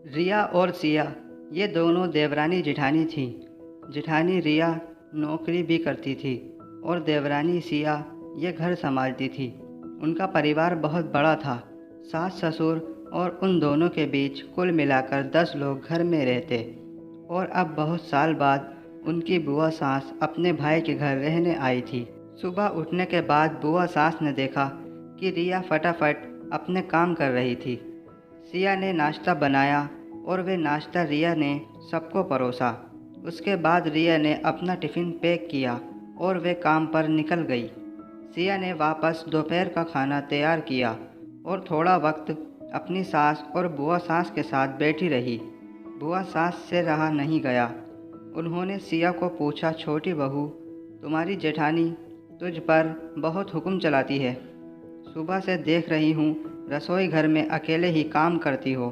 रिया और सिया ये दोनों देवरानी जेठानी थीं। जेठानी रिया नौकरी भी करती थी और देवरानी सिया ये घर संभालती थी। उनका परिवार बहुत बड़ा था। सास ससुर और उन दोनों के बीच कुल मिलाकर 10 लोग घर में रहते। और अब बहुत साल बाद उनकी बुआ सास अपने भाई के घर रहने आई थी। सुबह उठने के बाद बुआ सास ने देखा कि रिया फटाफट अपने काम कर रही थी। सिया ने नाश्ता बनाया और वे नाश्ता रिया ने सबको परोसा। उसके बाद रिया ने अपना टिफ़िन पैक किया और वे काम पर निकल गई। सिया ने वापस दोपहर का खाना तैयार किया और थोड़ा वक्त अपनी सास और बुआ सास के साथ बैठी रही। बुआ सास से रहा नहीं गया। उन्होंने सिया को पूछा, छोटी बहू, तुम्हारी जेठानी तुझ पर बहुत हुक्म चलाती है। सुबह से देख रही हूँ रसोई घर में अकेले ही काम करती हो।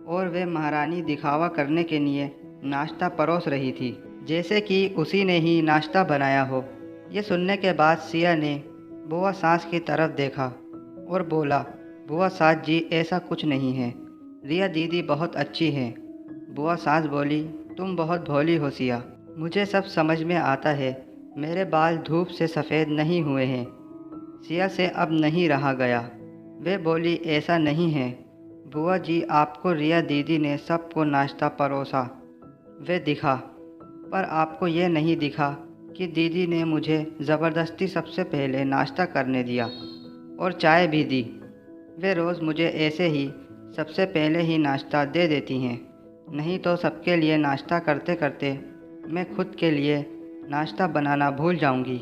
और वे महारानी दिखावा करने के लिए नाश्ता परोस रही थी, जैसे कि उसी ने ही नाश्ता बनाया हो। ये सुनने के बाद सिया ने बुआ सास की तरफ देखा और बोला, बुआ सास जी, ऐसा कुछ नहीं है। रिया दीदी बहुत अच्छी है। बुआ सास बोली, तुम बहुत भोली हो सिया। मुझे सब समझ में आता है। मेरे बाल धूप से सफ़ेद नहीं हुए हैं। सिया से अब नहीं रहा गया। वे बोली, ऐसा नहीं है बुआ जी, आपको रिया दीदी ने सबको नाश्ता परोसा, वे दिखा। पर आपको ये नहीं दिखा कि दीदी ने मुझे ज़बरदस्ती सबसे पहले नाश्ता करने दिया और चाय भी दी। वे रोज़ मुझे ऐसे ही सबसे पहले ही नाश्ता दे देती हैं, नहीं तो सबके लिए नाश्ता करते करते मैं खुद के लिए नाश्ता बनाना भूल जाऊंगी।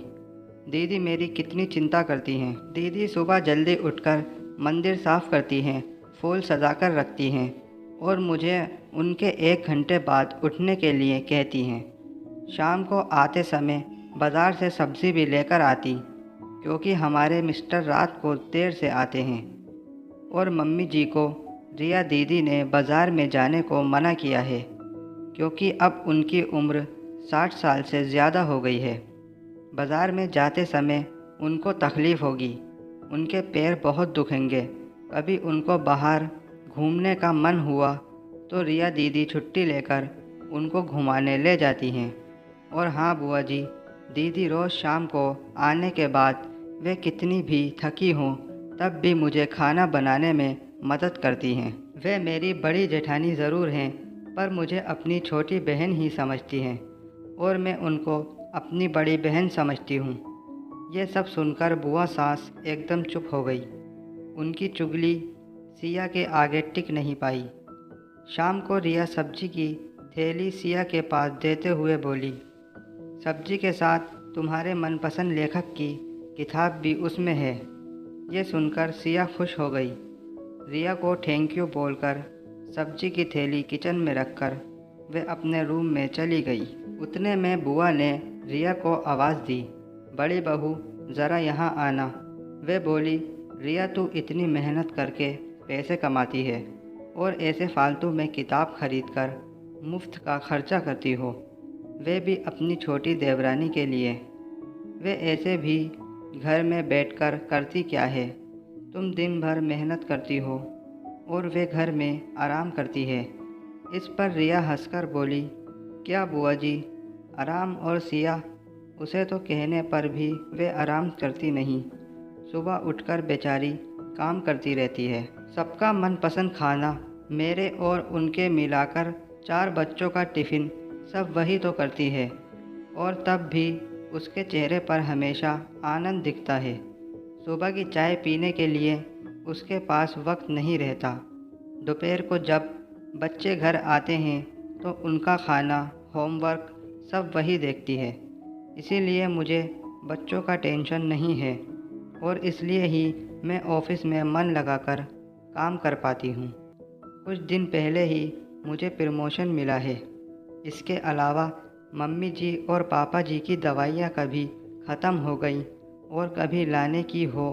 दीदी मेरी कितनी चिंता करती हैं। दीदी सुबह जल्दी उठकर मंदिर साफ़ करती हैं, फूल सजाकर रखती हैं और मुझे उनके 1 घंटे बाद उठने के लिए कहती हैं। शाम को आते समय बाज़ार से सब्ज़ी भी लेकर आती, क्योंकि हमारे मिस्टर रात को देर से आते हैं। और मम्मी जी को रिया दीदी ने बाज़ार में जाने को मना किया है, क्योंकि अब उनकी उम्र 60 साल से ज़्यादा हो गई है। बाज़ार में जाते समय उनको तकलीफ़ होगी, उनके पैर बहुत दुखेंगे। कभी उनको बाहर घूमने का मन हुआ तो रिया दीदी छुट्टी लेकर उनको घुमाने ले जाती हैं। और हाँ बुआ जी, दीदी रोज़ शाम को आने के बाद वे कितनी भी थकी हों तब भी मुझे खाना बनाने में मदद करती हैं। वे मेरी बड़ी जेठानी ज़रूर हैं, पर मुझे अपनी छोटी बहन ही समझती हैं और मैं उनको अपनी बड़ी बहन समझती हूँ। ये सब सुनकर बुआ सास एकदम चुप हो गई। उनकी चुगली सिया के आगे टिक नहीं पाई। शाम को रिया सब्जी की थैली सिया के पास देते हुए बोली, सब्जी के साथ तुम्हारे मनपसंद लेखक की किताब भी उसमें है। ये सुनकर सिया खुश हो गई। रिया को थैंक यू बोलकर सब्जी की थैली किचन में रखकर वे अपने रूम में चली गई। उतने में बुआ ने रिया को आवाज़ दी, बड़ी बहू ज़रा यहाँ आना। वे बोली, रिया तू इतनी मेहनत करके पैसे कमाती है और ऐसे फालतू में किताब खरीद कर मुफ्त का खर्चा करती हो, वे भी अपनी छोटी देवरानी के लिए। वे ऐसे भी घर में बैठकर करती क्या है? तुम दिन भर मेहनत करती हो और वे घर में आराम करती है। इस पर रिया हंसकर बोली, क्या बुआ जी, आराम? और सिया, उसे तो कहने पर भी वे आराम करती नहीं। सुबह उठकर बेचारी काम करती रहती है। सबका मनपसंद खाना, मेरे और उनके मिलाकर 4 बच्चों का टिफ़िन सब वही तो करती है, और तब भी उसके चेहरे पर हमेशा आनंद दिखता है। सुबह की चाय पीने के लिए उसके पास वक्त नहीं रहता। दोपहर को जब बच्चे घर आते हैं तो उनका खाना, होमवर्क सब वही देखती है। इसीलिए मुझे बच्चों का टेंशन नहीं है और इसलिए ही मैं ऑफिस में मन लगाकर काम कर पाती हूँ। कुछ दिन पहले ही मुझे प्रमोशन मिला है। इसके अलावा मम्मी जी और पापा जी की दवाइयाँ कभी ख़त्म हो गई और कभी लाने की हो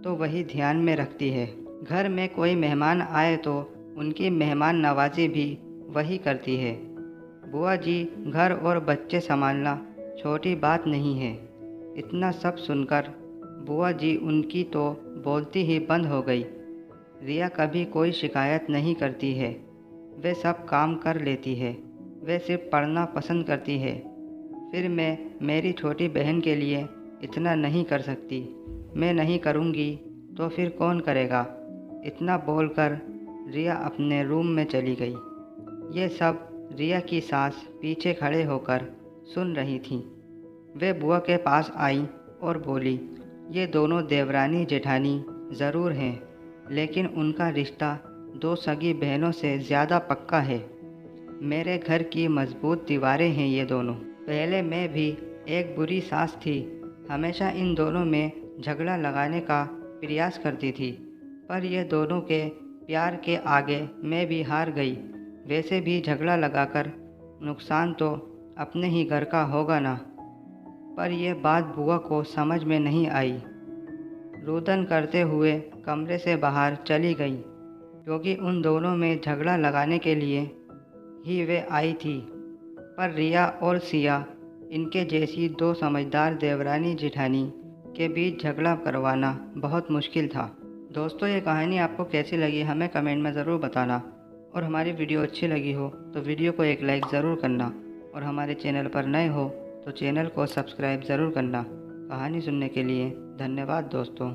तो वही ध्यान में रखती है। घर में कोई मेहमान आए तो उनकी मेहमान नवाजी भी वही करती है। बुआ जी, घर और बच्चे संभालना छोटी बात नहीं है। इतना सब सुनकर बुआ जी उनकी तो बोलती ही बंद हो गई। रिया कभी कोई शिकायत नहीं करती है। वे सब काम कर लेती है, वे सिर्फ पढ़ना पसंद करती है। फिर मैं मेरी छोटी बहन के लिए इतना नहीं कर सकती। मैं नहीं करूँगी तो फिर कौन करेगा? इतना बोलकर रिया अपने रूम में चली गई। ये सब रिया की सास पीछे खड़े होकर सुन रही थी। वे बुआ के पास आई और बोली, ये दोनों देवरानी जेठानी ज़रूर हैं, लेकिन उनका रिश्ता दो सगी बहनों से ज़्यादा पक्का है। मेरे घर की मजबूत दीवारें हैं ये दोनों। पहले मैं भी एक बुरी सास थी, हमेशा इन दोनों में झगड़ा लगाने का प्रयास करती थी, पर ये दोनों के प्यार के आगे मैं भी हार गई। वैसे भी झगड़ा लगाकर नुकसान तो अपने ही घर का होगा ना। पर यह बात बुआ को समझ में नहीं आई। रुदन करते हुए कमरे से बाहर चली गई, क्योंकि उन दोनों में झगड़ा लगाने के लिए ही वे आई थी। पर रिया और सिया, इनके जैसी दो समझदार देवरानी जेठानी के बीच झगड़ा करवाना बहुत मुश्किल था। दोस्तों, ये कहानी आपको कैसी लगी हमें कमेंट में ज़रूर बताना, और हमारी वीडियो अच्छी लगी हो तो वीडियो को एक लाइक ज़रूर करना, और हमारे चैनल पर नए हो तो चैनल को सब्सक्राइब ज़रूर करना। कहानी सुनने के लिए धन्यवाद दोस्तों।